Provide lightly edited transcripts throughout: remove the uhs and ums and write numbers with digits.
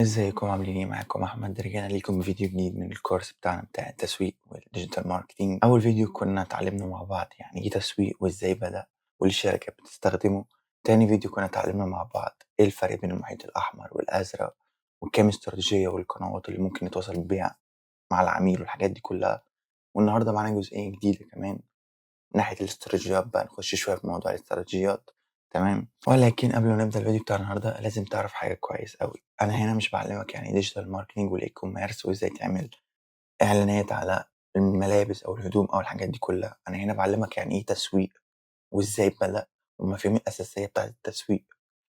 ازيكم عاملين ايه؟ معاكم احمد. رجعنا ليكم بفيديو جديد من الكورس بتاعنا بتاع التسويق والديجيتال ماركتينج. اول فيديو كنا اتعلمنا مع بعض يعني ايه تسويق وازاي بدأ وليه الشركات بتستخدمه. تاني فيديو كنا اتعلمنا مع بعض ايه الفرق بين المحيط الاحمر والازرق وكام استراتيجية والقنوات اللي ممكن نتواصل بيها مع العميل والحاجات دي كلها. والنهارده معانا جزئية جديدة كمان ناحية الاستراتيجيات، بقى نخش شوية في موضوع الاستراتيجيات. تمام، ولكن قبل ما نبدأ الفيديو بتاع النهارده لازم تعرف حاجة كويس أوي. أنا هنا مش بعلمك يعني ديجيتال ماركتينج والإي كوميرس وإزاي تعمل إعلانات على الملابس أو الهدوم أو الحاجات دي كلها. أنا هنا بعلمك يعني إيه تسويق وإزاي بدأ والمفاهيم الأساسية بتاعة التسويق،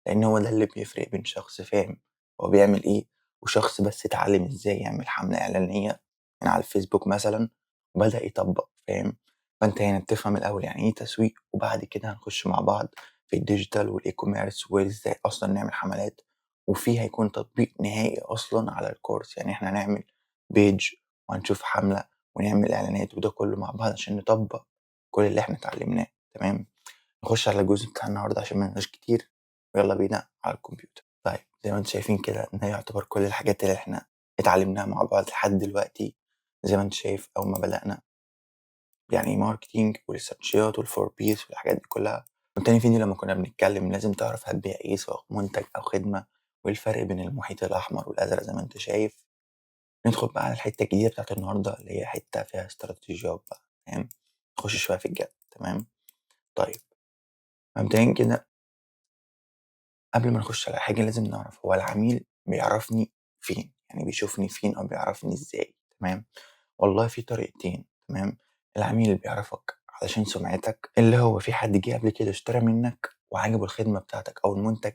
لأن هو ده اللي بيفرق بين شخص فاهم هو بيعمل إيه وشخص بس اتعلم إزاي يعمل حملة إعلانية من على الفيسبوك مثلا وبدأ يطبق. فاهم؟ فأنت هنا بتفهم الأول يعني إيه تسويق، وبعد كده هنخش مع بعض في الديجيتال والإي كوميرس وإزاي أصلا نعمل حملات، وفيه هيكون تطبيق نهائي أصلا على الكورس. يعني إحنا هنعمل بيج وهنشوف حملة ونعمل إعلانات وده كله مع بعض عشان نطبق كل اللي إحنا اتعلمناه. تمام، نخش على الجزء بتاع النهارده عشان ما نبقاش كتير، ويلا بينا على الكمبيوتر. طيب زي ما انتم شايفين كده ده يعتبر كل الحاجات اللي احنا اتعلمناها مع بعض لحد دلوقتي. زي ما انت شايف اول ما بدأنا يعني ماركتينج والاستراتيجيات والفور بيس والحاجات دي كلها. وتاني فيديو لما كنا بنتكلم لازم تعرف هتبيع ايه سواء منتج او خدمة، وايه الفرق بين المحيط الاحمر والازرق زي ما انت شايف. ندخل بقى على الحتة الجديدة بتاعت النهارده اللي هي حتة فيها استراتيجيات بقى. تمام، نخش شوية في الجد. تمام، طيب مبدئيا كده قبل ما نخش على حاجة لازم نعرف هو العميل بيعرفني فين، يعني بيشوفني فين أو بيعرفني إزاي. تمام، والله في طريقتين. تمام، العميل بيعرفك علشان سمعتك، اللي هو في حد جه قبل كده اشترى منك وعجبه الخدمة بتاعتك أو المنتج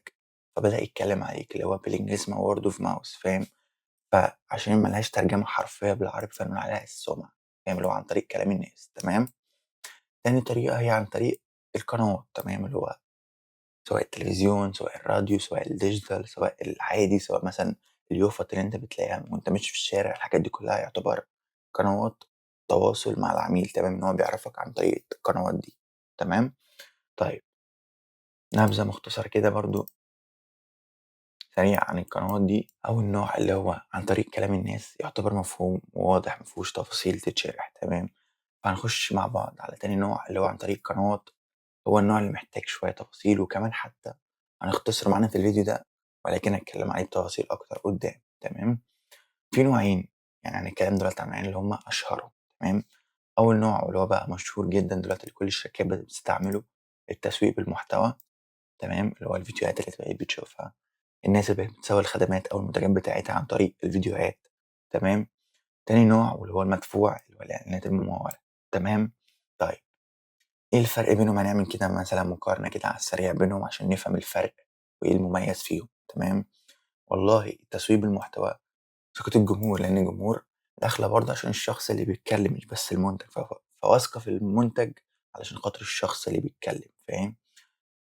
فبدأ يتكلم عليك، اللي هو بالإنجليزي اسمه word of mouth. فاهم؟ فعشان ملهاش ترجمة حرفية بالعربي فنقول عليها السمعة. فاهم؟ اللي هو عن طريق كلام الناس. تمام، تاني طريقة هي عن طريق القنوات. تمام، اللي هو سواء التلفزيون، سواء الراديو، سواء الديجيتال، سواء العادي، سواء مثلًا اليوفط اللي أنت بتلاقيها وأنت ماشي في الشارع. الحاجات دي كلها يعتبر قنوات تواصل مع العميل. تمام، إن هو بيعرفك عن طريق القنوات دي. تمام، طيب نبذة مختصرة كده برضه سريعة عن القنوات دي. أول نوع اللي هو عن طريق كلام الناس يعتبر مفهوم وواضح مفيهوش تفاصيل تتشرح. تمام، فهنخش مع بعض على تاني نوع اللي هو عن طريق قنوات، هو النوع اللي محتاج شوية تفاصيل وكمان حتى هنختصر معانا في الفيديو ده، ولكن هاتكلم عليه بتفاصيل أكتر قدّام. تمام، في نوعين، يعني هنتكلم دلوقتي عن النوعين اللي هم أشهرهم. تمام، أول نوع واللي هو بقى مشهور جدًا دلوقتي اللي كل الشركات بدأت بتستعمله، التسويق بالمحتوى. تمام، اللي هو الفيديوهات اللي أنت بقيت بتشوفها، الناس اللي بقت بتسوق الخدمات أو المنتجات بتاعتها عن طريق الفيديوهات. تمام، تاني نوع واللي هو المدفوع اللي هو الإعلانات الممولة. تمام، طيب إيه الفرق بينهم؟ هنعمل كده مثلًا مقارنة كده على السريع بينهم عشان نفهم الفرق وإيه المميز فيهم. تمام، والله التسويق بالمحتوى ثقة الجمهور، لأن الجمهور داخلة برضه عشان الشخص اللي بيتكلم مش بس المنتج، فواثقة في المنتج علشان خاطر الشخص اللي بيتكلم. فاهم؟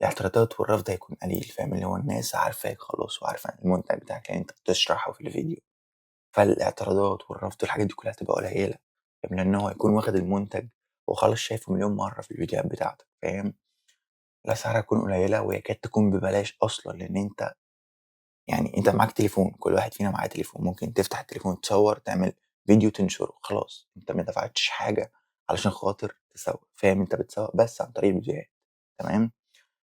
الاعتراضات والرفض هيكون قليل. فاهم؟ اللي هو الناس عارفاك خلاص وعارفة عن المنتج بتاعك اللي أنت بتشرحه في الفيديو، فالاعتراضات والرفض والحاجات دي كلها هتبقى قليلة. فاهم؟ لأن هو هيكون واخد المنتج وخلاص شايفه مليون مرة في الفيديوهات بتاعتك. فاهم؟ الأسعار هتكون قليلة ويكاد تكون ببلاش أصلًا، لأن أنت يعني أنت معاك تليفون، كل واحد فينا معاه تليفون، ممكن تفتح التليفون تصوّر، تعمل فيديو تنشره، خلاص أنت ما دفعتش حاجة علشان خاطر تسوّق. فاهم؟ أنت بتسوّق بس عن طريق الفيديوهات. تمام؟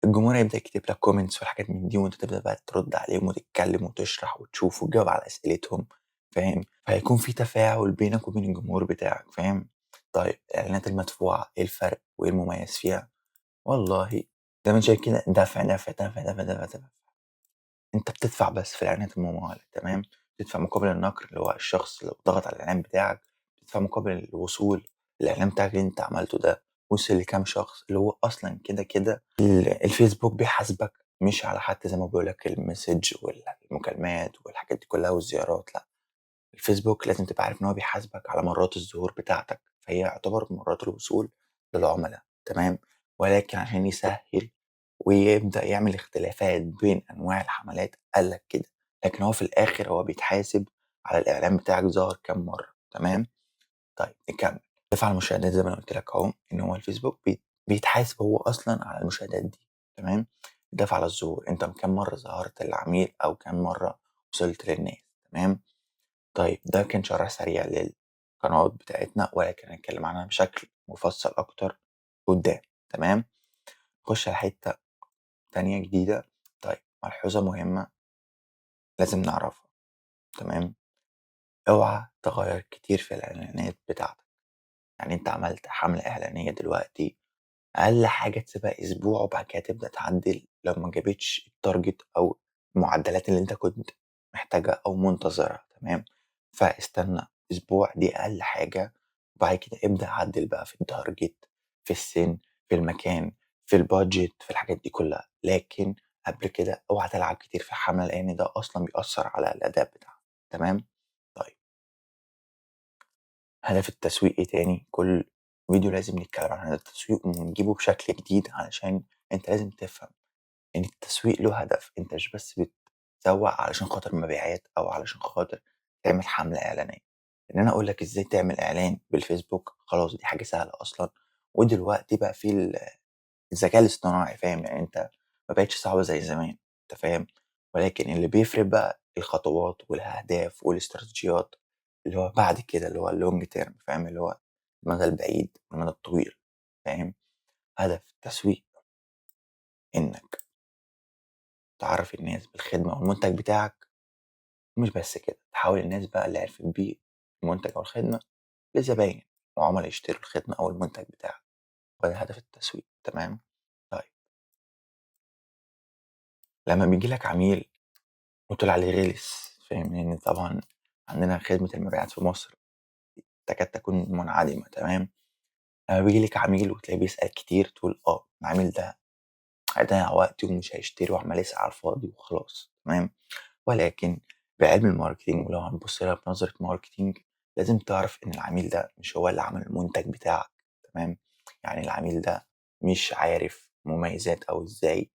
الجمهور هيبدأ يكتب لك comments وحاجات من دي وأنت تبدأ بقى ترد عليهم وتتكلم وتشرح وتشوف وتجاوب على أسئلتهم. فاهم؟ فهيكون في تفاعل بينك وبين الجمهور بتاعك. فاهم؟ طيب الإعلانات المدفوعة إيه الفرق وإيه المميز فيها؟ والله زي ما أنت شايف كده دفع، دفع، دفع، دفع، دفع، دفع. أنت بتدفع بس في الإعلانات الممولة. تمام، بتدفع مقابل النقر اللي هو الشخص لو ضغط على الإعلان بتاعك، بتدفع مقابل الوصول الإعلان بتاعك اللي أنت عملته ده وصل لكام شخص، اللي هو أصلًا كده الفيسبوك بيحاسبك مش على حتى زي ما بيقول لك المسج والمكالمات والحاجات دي كلها والزيارات. لأ، الفيسبوك لازم تبقى عارف إن هو بيحاسبك على مرات الظهور بتاعتك، فهي يعتبر مرات الوصول للعملا. تمام، ولكن عشان يسهّل ويبدأ يعمل اختلافات بين أنواع الحملات قال لك كده، لكن هو في الآخر هو بيتحاسب على الإعلان بتاعك ظهر كام مرّة. تمام، طيب نكمّل. دفع المشاهدات زي ما أنا قُلت لك أهو، إن هو الفيسبوك بيتحاسب هو أصلًا على المشاهدات دي. تمام، الدفع على الظهور، أنت كام مرّة ظهرت للعميل أو كام مرّة وصلت للناس، تمام. طيب ده كان شرح سريع للقنوات بتاعتنا، ولكن هنتكلم عنها بشكل مفصل أكتر قدام، تمام. نخش على حتة تانية جديدة. طيب ملحوظة مهمة لازم نعرفها، تمام. اوعى تغير كتير في الإعلانات بتاعتك. يعني أنت عملت حملة إعلانية دلوقتي، أقل حاجة تسيبها أسبوع وبعد كده تبدأ تعدل لو ما جابتش التارجت أو المعدلات اللي أنت كنت محتاجها أو منتظرها، تمام. فاستنى أسبوع، دي أقل حاجة، وبعد كده ابدأ عدل بقى في التارجت، في السن، في المكان، في البادجت، في الحاجات دي كلها. لكن قبل كده اوعى تلعب كتير في الحملة لأن ده أصلا بيأثر على الأداء بتاعك، تمام. طيب هدف التسويق إيه تاني؟ كل فيديو لازم نتكلم عن هدف التسويق ونجيبه بشكل جديد، علشان أنت لازم تفهم إن التسويق له هدف. أنت مش بس بتسوق علشان خاطر مبيعات أو علشان خاطر تعمل حملة إعلانية. إن أنا أقول لك إزاي تعمل إعلان بالفيسبوك، خلاص دي حاجة سهلة أصلا. ودلوقتي بقى في الذكاء الاصطناعي، فاهم؟ يعني أنت ما بقتش صعبة زي زمان، أنت فاهم. ولكن اللي بيفرق بقى الخطوات والأهداف والاستراتيجيات اللي هو بعد كده، اللي هو اللونج تيرم، فاهم؟ اللي هو المدى البعيد والمدى الطويل، فاهم. هدف التسويق إنك تعرف الناس بالخدمة والمنتج بتاعك. ومش بس كده، تحول الناس بقى اللي عرفت بيه المنتج أو الخدمة لزباين وعملاء يشتروا الخدمة أو المنتج بتاعك. وده هدف التسويق، تمام. طيب لما بيجي لك عميل وطلع عليه غلس، فاهم؟ لأن طبعا عندنا خدمة المبيعات في مصر تكاد تكون منعدمة، تمام. لما بيجي لك عميل وتلاقيه بيسأل كتير، تقول العميل ده هيضيع وقتي ومش هيشتري وعمال يسأل على الفاضي وخلاص، تمام. ولكن بعلم الماركتينج، ولو هنبص لها بنظرة ماركتينج، لازم تعرف إن العميل ده مش هو اللي عمل المنتج بتاعك، تمام. يعني العميل ده مش عارف مميزات أو إزاي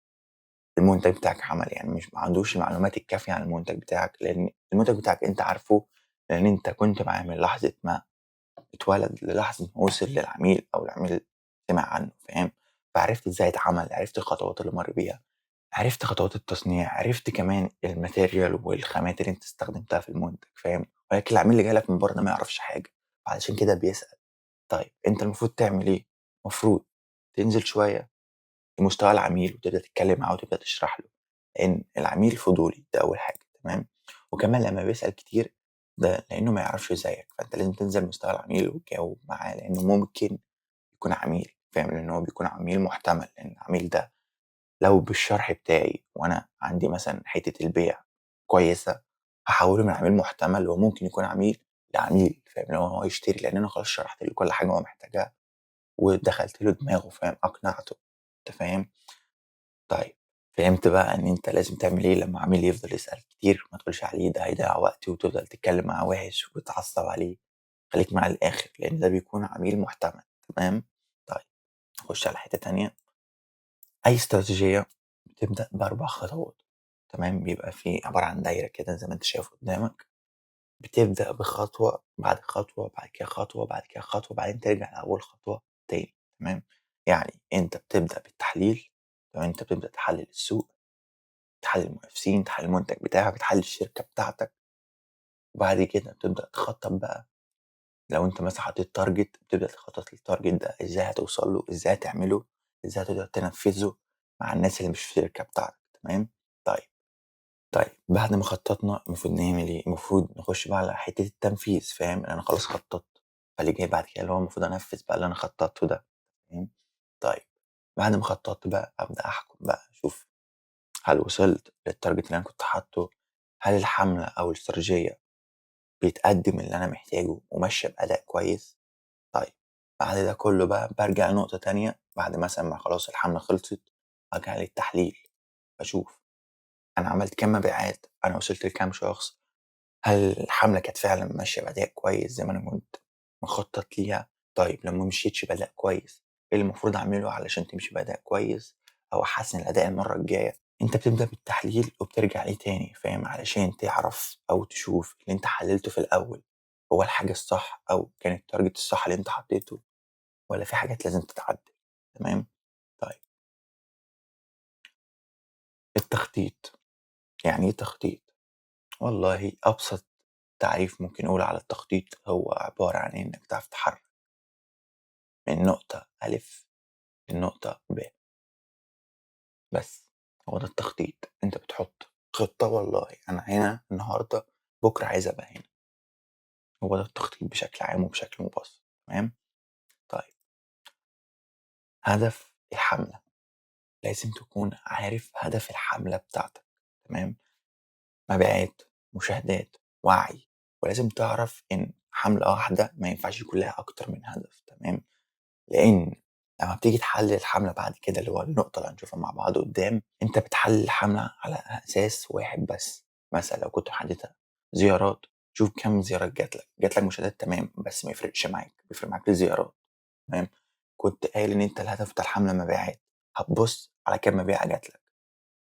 المنتج بتاعك عمل، يعني مش ما عندوش المعلومات الكافية عن المنتج بتاعك، لأن المنتج بتاعك أنت عارفه لأن أنت كنت معاه من لحظة ما اتولد للحظة ما وصل للعميل أو العميل سمع عنه، فاهم. فعرفت إزاي اتعمل، عرفت الخطوات اللي مر بيها، عرفت خطوات التصنيع، عرفت كمان الmaterial والخامات اللي أنت استخدمتها في المنتج، فاهم. ولكن العميل اللي جاي لك من برّه ده ما يعرفش حاجة، فعلشان كده بيسأل. طيب أنت المفروض تعمل إيه؟ المفروض تنزل شوية لمستوى العميل وتبدأ تتكلم معاه وتبدأ تشرح له، لإن العميل فضولي، ده أول حاجة، تمام. وكمان لمّا بيسأل كتير ده لإنه ما يعرفش زيك، فأنت لازم تنزل مستوى العميل وتجاوب معاه، لإنه ممكن يكون عميل، فاهم. لإن هو بيكون عميل محتمل، لإن العميل ده لو بالشرح بتاعي وأنا عندي مثلًا حتّة البيع كويسة، هاحوّله من عميل محتمل وممكن يكون عميل لعميل، فاهم، اللي هو يشتري، لإن أنا خلاص شرحت له كل حاجة هو محتاجها ودخلت له دماغه، فاهم، أقنعته، أنت فاهم؟ طيب فهمت بقى إن أنت لازم تعمل إيه لمّا عميل يفضل يسأل كتير، ما تقولش عليه ده هيضيّع وقتي وتفضل تتكلم معاه وِحِش وتعصّب عليه، خليك معاه للآخر، لإن ده بيكون عميل محتمل، تمام؟ طيب نخش على حتّة تانية. أي استراتيجية بتبدأ ب4 خطوات، تمام. بيبقى في عبارة عن دايرة كده زي ما أنت شايف قدامك، بتبدأ بخطوة، بعد خطوة، بعد كده خطوة، بعد كده خطوة، وبعدين ترجع لأول خطوة تاني، تمام. يعني أنت بتبدأ بالتحليل، تمام. أنت بتبدأ تحلل السوق، تحلل المنافسين، تحلل المنتج بتاعك، تحلل الشركة بتاعتك، وبعد كده بتبدأ تخطط بقى. لو أنت مثلًا حطيت target بتبدأ تخطط للtarget ده إزاي هتوصل له، إزاي هتعمله، إزاي هتقدر تنفذه مع الناس اللي مش في الشركة بتاعتك، تمام. طيب بعد ما خططنا المفروض نعمل إيه؟ المفروض نخش بقى على حتة التنفيذ، فاهم. أنا خلاص خططت، فاللي جاي بعد كده اللي هو المفروض أنفذ بقى اللي أنا خططته ده، فاهم. طيب بعد ما خططت بقى أبدأ أحكم بقى، أشوف هل وصلت للtarget اللي أنا كنت حاطه، هل الحملة أو الاستراتيجية بتقدم اللي أنا محتاجه وماشية بأداء كويس. طيب بعد ده كله بقى بارجع لنقطة تانية، بعد مثلًا ما خلاص الحملة خلصت، أرجع للتحليل، أشوف أنا عملت كام مبيعات، أنا وصلت لكام شخص، هل الحملة كانت فعلًا ماشية بأداء كويس زي ما أنا كنت مخطط ليها. طيب لو ما مشيتش بأداء كويس، إيه اللي المفروض أعمله علشان تمشي بأداء كويس أو أحسّن الأداء المرّة الجاية. أنت بتبدأ بالتحليل وبترجع ليه تاني، فاهم، علشان تعرف أو تشوف اللي أنت حلّلته في الأول هو الحاجة الصح أو كان الtarget الصح اللي أنت حطيته والّا في حاجات لازم تتعدل، تمام. طيب التخطيط، يعني إيه تخطيط؟ والله أبسط تعريف ممكن نقول على التخطيط هو عبارة عن إنك تعرف تتحرك من نقطة أ لنقطة ب، بس هو ده التخطيط. أنت بتحط خطة، والله أنا هنا النهاردة، بكرة عايز أبقى هنا. هو ده التخطيط بشكل عام وبشكل مبسط. تمام. طيب، هدف الحملة، لازم تكون عارف هدف الحملة بتاعتك. تمام. مبيعات، مشاهدات، وعي. ولازم تعرف إن حملة واحدة ما ينفعش يكون لها أكتر من هدف. تمام. لإن لمّا بتيجي تحلّل الحملة بعد كده، اللي هو النقطة اللي هنشوفها مع بعض قدّام، أنت بتحلّل الحملة على أساس واحد بس. مثلًا لو كنت محددها زيارات، شوف كام زيارات جات لك مشاهدات، تمام، بس ما يفرقش معاك، بيفرق معاك الزيارات. تمام. كنت قايل إن أنت الهدف بتاع الحملة مبيعات، هتبُص على كام مبيعة جات لك،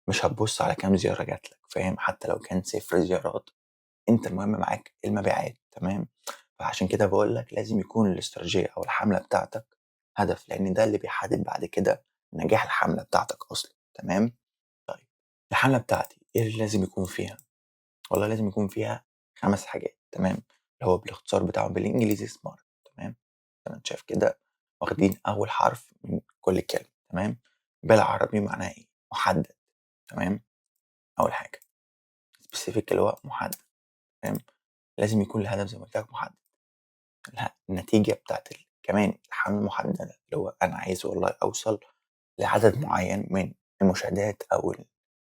مش هتبُص على كام زيارة جات لك، فاهم؟ حتى لو كان 0 زيارات، أنت المهم معاك المبيعات. تمام. فعشان كده باقول لك لازم يكون الاستراتيجية أو الحملة بتاعتك هدف، لإن ده اللي بيحدد بعد كده نجاح الحملة بتاعتك أصلًا. تمام. طيب، الحملة بتاعتي إيه اللي لازم يكون فيها؟ والله لازم يكون فيها 5 حاجات. تمام. اللي هو بالاختصار بتاعهم بالإنجليزي SMART. تمام. زي ما أنت شايف كده، واخدين أول حرف من كل كلمة. تمام. بالعربي معناها إيه؟ محدد. تمام. أول حاجة specific، اللي هو محدد. تمام. لازم يكون الهدف زي ما قُلت لك محدد. النتيجة بتاعة كمان الحملة محددة، اللي هو أنا عايز والله أوصل لعدد معين من المشاهدات أو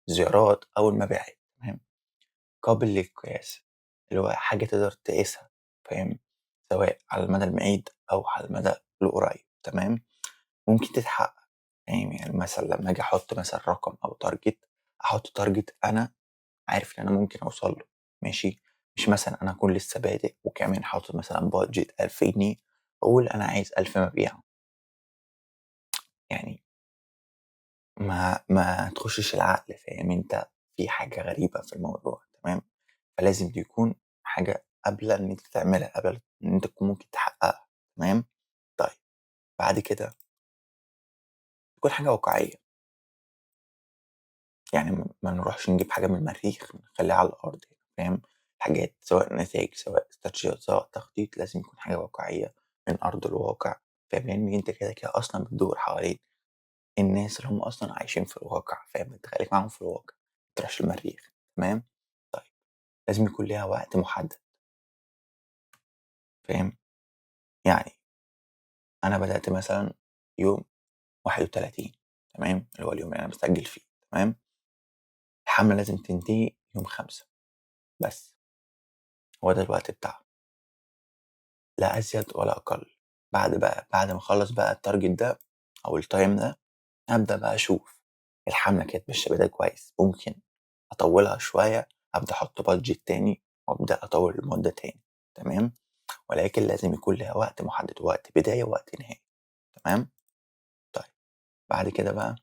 الزيارات أو المبيعات. تمام. قابل للقياس، اللي هو حاجة تقدر تقيسها، فاهم؟ سواء على المدى البعيد أو على المدى القريب. تمام. ممكن تتحقق، فاهم؟ يعني مثلًا لمّا آجي أحط مثلًا رقم أو target، أحط target أنا عارف إن أنا ممكن أوصل له. ماشي. مش مثلًا أنا أكون لسه بادئ وكمان حاطط مثلًا budget 1000 جنيه، وأقول أنا عايز 1000 مبيع. يعني ما تخشش العقل، فاهم أنت؟ في حاجة غريبة في الموضوع. تمام. فلازم دي يكون حاجة قابلة إن أنت تعملها، قابلة إن أنت تكون ممكن تحققها. تمام. طيب، بعد كده تكون حاجة واقعية. يعني ما نروحش نجيب حاجة من المريخ نخلّيها على الأرض هنا، فاهم؟ حاجات سواء نتايج، سواء استراتيجيات، سواء تخطيط، لازم يكون حاجة واقعية من أرض الواقع. فاهم؟ لإن أنت كده أصلًا بتدور حوالين الناس اللي هم أصلًا عايشين في الواقع، فاهم؟ أنت خليك معاهم في الواقع، ما تروحش المريخ. تمام. طيب، لازم يكون ليها وقت محدد، فاهم؟ يعني أنا بدأت مثلًا يوم 31، تمام، اللي هو اليوم اللي أنا مسجل فيه. تمام. الحملة لازم تنتهي يوم 5 بس، هو ده الوقت بتاعها، لا أزيد ولا أقل. بعد ما أخلّص بقى الtarget ده أو الtime ده، هابدأ بقى أشوف الحملة كانت ماشية بداية كويس، ممكن أطوّلها شوية، أبدأ أحط budget تاني وأبدأ أطوّل المدة تاني. تمام. ولكن لازم يكون ليها وقت محدد، وقت بداية ووقت نهاية. تمام. طيب، بعد كده بقى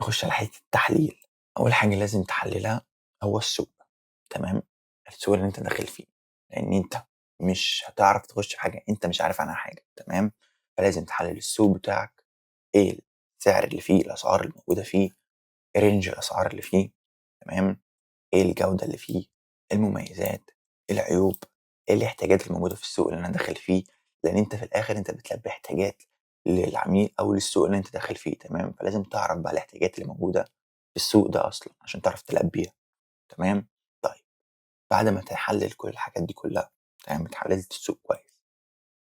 نخش على حتة التحليل. أول حاجة لازم تحللها هو السوق. تمام. السوق اللي أنت داخل فيه، لإن أنت مش هتعرف تخش في حاجة أنت مش عارف عنها حاجة. تمام. فلازم تحلل السوق بتاعك، إيه السعر اللي فيه، الأسعار الموجودة فيه، range الأسعار اللي فيه. تمام. إيه الجودة اللي فيه، إيه المميزات، إيه العيوب، إيه الاحتياجات الموجودة في السوق اللي أنا داخل فيه. لإن أنت في الآخر أنت بتلبي احتياجات للعميل أو للسوق اللي أنت داخل فيه. تمام. فلازم تعرف بقى الاحتياجات اللي موجودة في السوق ده أصلًا عشان تعرف تلبيها. تمام. طيب، بعد ما تحلل كل الحاجات دي كلها، تمام، حللت السوق كويس،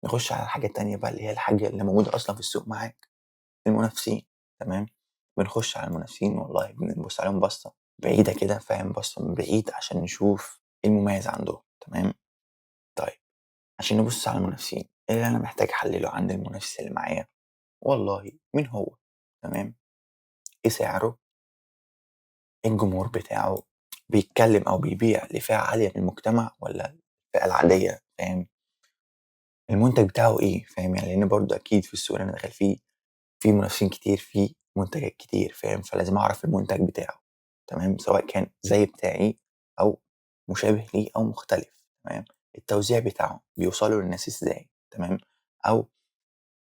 نخش على حاجة تانية بقى اللي هي الحاجة اللي موجودة أصلًا في السوق معاك، المنافسين. تمام. بنخش على المنافسين، والله بنبُص عليهم بصّة بعيدة كده، فاهم؟ بصّة من بعيد عشان نشوف إيه المميز عندهم. تمام. طيب، عشان نبُص على المنافسين، إيه اللي أنا محتاج أحلّله عند المنافس اللي معايا؟ والله مين هو؟ تمام. إيه سعره؟ إيه الجمهور بتاعه؟ بيتكلّم أو بيبيع لفئة عالية من المجتمع والّا الفئة العادية، فاهم؟ المنتج بتاعه إيه، فاهم؟ يعني لإن برضه أكيد في السوق اللي أنا داخل فيه، في منافسين كتير، في منتجات كتير، فاهم؟ فلازم أعرف المنتج بتاعه. تمام. سواء كان زي بتاعي أو مشابه ليه أو مختلف. تمام. التوزيع بتاعه بيوصلوا للناس إزاي؟ تمام. أو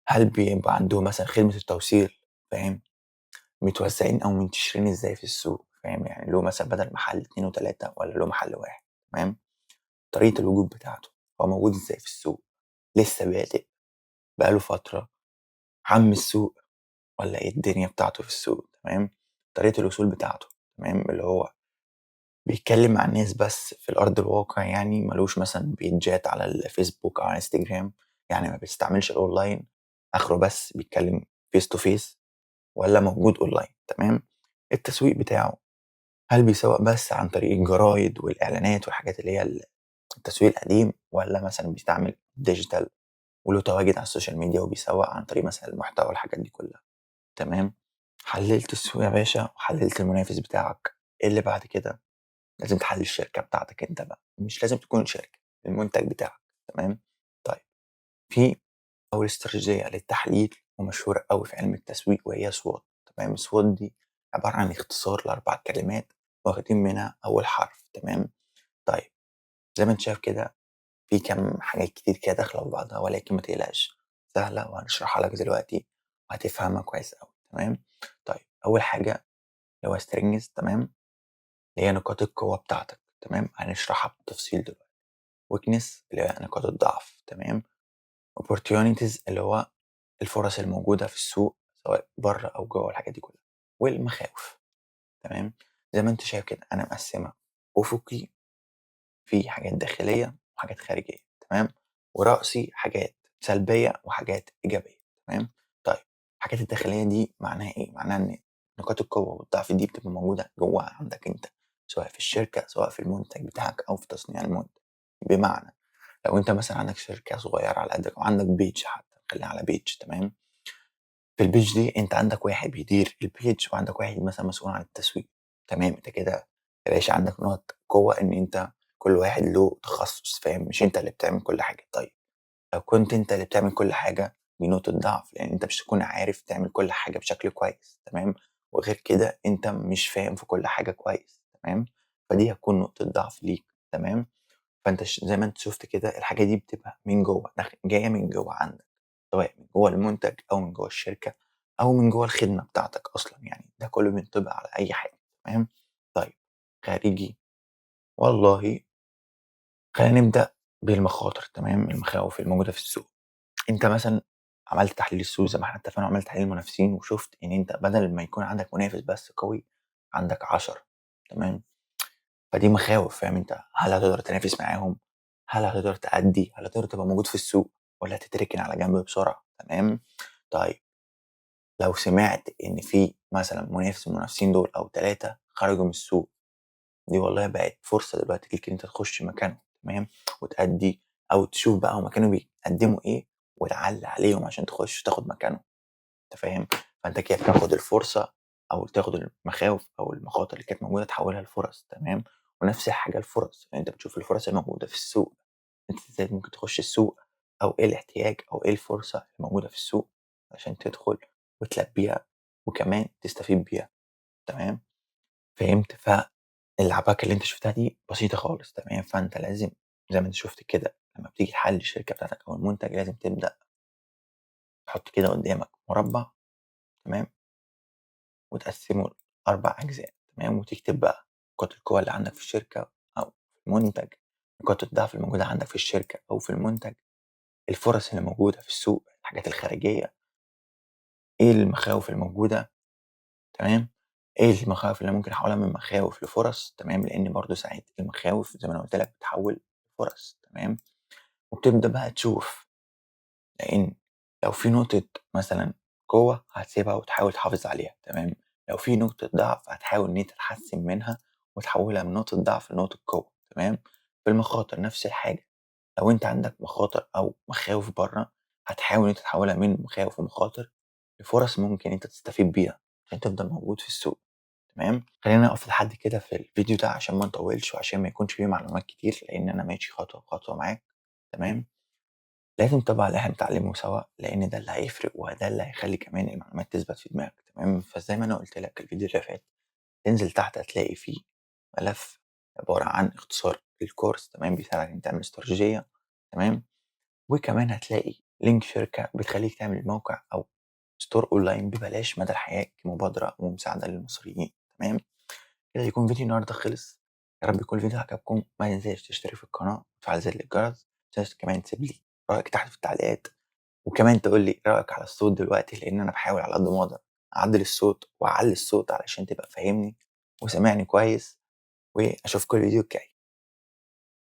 هل بيبقى عندهم مثلًا خدمة التوصيل، فاهم؟ متوزعين أو منتشرين إزاي في السوق، فاهم، يعني له مثلًا بدل محل 2 و3 والّا له محل واحد، تمام، طريقة الوجود بتاعته، هو موجود إزاي في السوق، لسه بادئ، بقى له فترة، عَم السوق والّا إيه الدنيا بتاعته في السوق، تمام، طريقة الوصول بتاعته، تمام، اللي هو بيتكلم مع الناس بس في الأرض الواقع، يعني ما لوش مثلًا بيدجات على الفيسبوك أو على الإنستجرام، يعني ما بيستعملش الأونلاين، آخره بس بيتكلم face to face والّا موجود أونلاين، تمام. التسويق بتاعه، هل بيسوّق بس عن طريق الجرايد والإعلانات والحاجات اللي هي التسويق القديم، والّا مثلًا بيستعمل digital وله تواجد على السوشيال ميديا وبيسوّق عن طريق مثلًا المحتوى والحاجات دي كلها، تمام. حلّلت السوق يا باشا وحلّلت المنافس بتاعك، إيه اللي بعد كده؟ لازم تحلّل الشركة بتاعتك أنت بقى، مش لازم تكون شركة، المنتج بتاعك، تمام. طيب، في أول استراتيجية للتحليل ومشهورة أوي في علم التسويق وهي SWOT، تمام. SWOT دي عبارة عن اختصار ل4 كلمات واخدين منها أول حرف، تمام. طيب، زي ما أنت شايف كده في كام حاجات كتير كده داخلة في بعضها، ولكن ما تقلقش، سهلة وهنشرحها لك دلوقتي وهتفهمها كويس أوي، تمام. طيب، أول حاجة اللي هو strengths، تمام، اللي هي نقاط القوة بتاعتك، تمام، هنشرحها بالتفصيل دلوقتي. weakness اللي هي نقاط الضعف، تمام. opportunities اللي هو الفرص الموجودة في السوق سواء برّه أو جوّه والحاجات دي كلّها، والمخاوف، تمام. زي ما أنت شايف كده أنا مقسّمها أفقي، في حاجات داخلية وحاجات خارجية، تمام، ورأسي حاجات سلبية وحاجات إيجابية، تمام. طيب، الحاجات الداخلية دي معناها إيه؟ معناها إن نقاط القوة والضعف دي بتبقى موجودة جوّه عندك أنت، سواء في الشركة، سواء في المنتج بتاعك أو في تصنيع المنتج. بمعنى لو أنت مثلًا عندك شركة صغيرة على قدّك أو عندك page حتى، خلّينا على page، تمام. في الpage دي أنت عندك واحد بيدير الpage وعندك واحد مثلًا مسؤول عن التسويق، تمام. أنت كده يا باشا عندك نقط قوة إن أنت كل واحد له تخصُّص، فاهم، مش أنت اللي بتعمل كل حاجة. طيب، لو كنت أنت اللي بتعمل كل حاجة دي نقطة ضعف، لإن أنت مش هتكون عارف تعمل كل حاجة بشكل كويس، تمام، وغير كده أنت مش فاهم في كل حاجة كويس، تمام، فدي هتكون نقطة ضعف ليك، تمام. فأنت زي ما أنت شُفت كده الحاجة دي بتبقى من جوّه، جاية من جوّه عندك، سواء من جوّه المنتج أو من جوّه الشركة أو من جوّه الخدمة بتاعتك أصلًا، يعني ده كلّه بينطبق على أي حاجة، تمام. طيب، خارجي، والله خلّينا نبدأ بالمخاطر، تمام، المخاوف الموجودة في السوق. أنت مثلًا عملت تحليل السوق زي ما إحنا اتفقنا وعملت تحليل المنافسين وشُفت إن أنت بدل ما يكون عندك منافس بس قوي، عندك 10، تمام. فدي مخاوف، فاهم أنت، هل هتقدر تنافس معاهم؟ هل هتقدر تأدّي؟ هل هتقدر تبقى موجود في السوق والّا هتتركن على جنب بسرعة؟ تمام. طيب، لو سمعت إن في مثلًا منافس من المنافسين دول أو 3 خرجوا من السوق، دي والله بقت فرصة دلوقتي ليك إن أنت تخش مكانهم، تمام، وتأدّي أو تشوف بقى هُم كانوا بيقدّموا إيه وتعلّي عليهم عشان تخش تاخد مكانهم. أنت فاهم؟ فأنت كده بتاخد الفرصة أو تاخد المخاوف أو المخاطر اللي كانت موجودة تحوّلها لفُرَص، تمام. ونفس الحاجة الفُرَص، يعني أنت بتشوف الفُرَص الموجودة في السوق، أنت إزاي ممكن تخش السوق أو إيه الاحتياج أو إيه الفرصة الموجودة في السوق عشان تدخل وتلبّيها وكمان تستفيد بيها، تمام. فهمت؟ فالعباكة اللي أنت شُفتها دي بسيطة خالص، تمام. فأنت لازم زي ما أنت شُفت كده لمّا بتيجي تحلّل الشركة بتاعتك أو المنتج لازم تبدأ تحُط كده قدّامك مُربّع، تمام، وتقسّمه ل4 أجزاء، تمام، وتكتب بقى نقاط القوة اللي عندك في الشركة أو في المنتج، نقاط الضعف الموجودة عندك في الشركة أو في المنتج، الفُرَص اللي موجودة في السوق، الحاجات الخارجية، إيه المخاوف الموجودة، تمام، إيه المخاوف اللي ممكن أحوّلها من مخاوف لفُرَص، تمام، لإن برضه ساعات المخاوف زي ما أنا قُلت لك بتتحوّل لفُرَص، تمام. وبتبدأ بقى تشوف، لإن لو في نقطة مثلًا قوة هتسيبها وتحاول تحافظ عليها، تمام. لو في نقطة ضعف هتحاول إن أنت تحسّن منها وتحوّلها من نقطة ضعف لنقطة قوة، تمام. في المخاطر نفس الحاجة، لو أنت عندك مخاطر أو مخاوف برّه هتحاول إن أنت تحوّلها من مخاوف ومخاطر لفُرَص ممكن أنت تستفيد بيها عشان تفضل موجود في السوق، تمام. خلّينا نقف لحد كده في الفيديو ده عشان ما نطوّلش وعشان ما يكونش فيه معلومات كتير، لإن أنا ماشي خطوة بخطوة معاك، تمام. لازم طبعًا اللي إحنا نتعلمه سوا، لإن ده اللي هيفرق وده اللي هيخلّي كمان المعلومات تثبت في دماغك، تمام. فزي ما أنا قُلت لك الفيديو اللي فات، انزل تحت هتلاقي فيه ملف عبارة عن اختصار للكورس، تمام، بيساعدك إن أنت تعمل استراتيجية، تمام. وكمان هتلاقي لينك شركة بتخلّيك تعمل موقع أو store online ببلاش مدى الحياة كمبادرة ومساعدة للمصريين، تمام. كده يكون فيديو النهارده خلص، يا رب يكون الفيديو عجبكم، ما تنساش تشترك في القناة وتفعل زر الجرس، ما تنساش كمان تسيب لي رأيك تحت في التعليقات، وكمان تقول لي رأيك على الصوت دلوقتي، لإن أنا باحاول على قد ما أقدر أعدّل الصوت وأعلّي الصوت علشان تبقى فاهمني وسامعني كويس، وأشوفكم الفيديو الجاي.